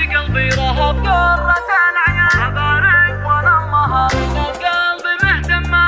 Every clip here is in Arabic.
قلبي رهب قرة العيال أبارك وأنا أمها من القلب مهتمة.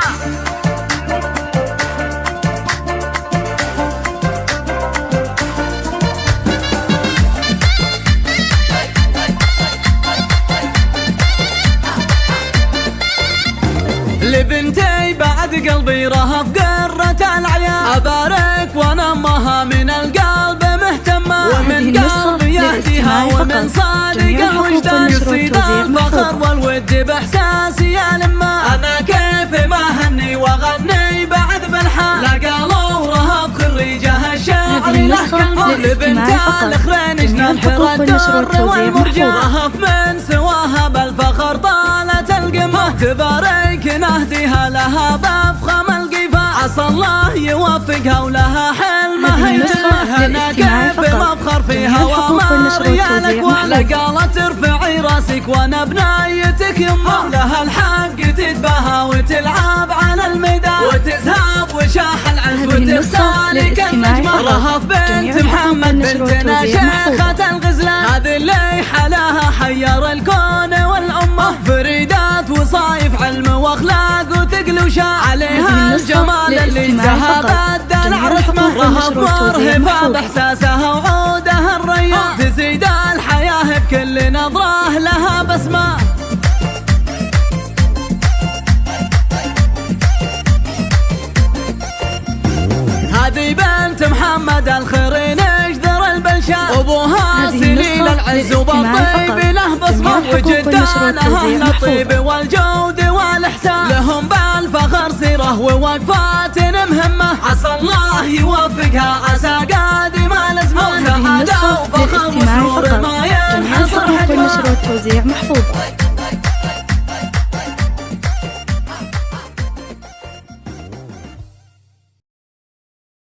لبنتي بعد قلبي رهب قرة العيال أبارك وأنا أمها من القلب مهتمة. ومن قلب يهديها ومن صادق الوجدان يصيد الفخر والود بإحساسي يا لما. أنا كيف ما هني وأغني بعد بالحال لا قالوا رهب خريجها الشاعر له كلمة. لبنتها الأخرين جنان حر الدر والمرجان رهب من سواها بالفخر طالت القمة. تبارك نهديها لها بفخم القفا عسى الله يوفقها ولها حلمها يتمها. أنا كيف مفخر فيها وما ريالك ولا قالت ارفعي راسك وانا بنايتك يمه. لها الحق تتباهى وتلعب على الميدان وتذهب وشاح العز وترسالك النجمة. رهف بنت محمد بنتنا شيخة الغزلان هذه اللي حلاها حير الكون والأمة. فريدات وصايف علم واخلاق وثقل وشاع عليها الجمال اللي ذهب الدلع رسمه. رهف مرهفة باحساسها وعودها الريان تزيد الحياة بكل نظرة لها بسمة. هذه بنت محمد الخيرين اجدر البلشان ابوها سليل العز وبالطيب له بصمه. وجدانها للطيب والجود والاحسان لهم بالفخر سيره ووقفات مهمه. عسى الله يوفقها عسى قادم الازمان سعاده وفخر وسرور ما ينحصر حجمه. توزيع محفوظ.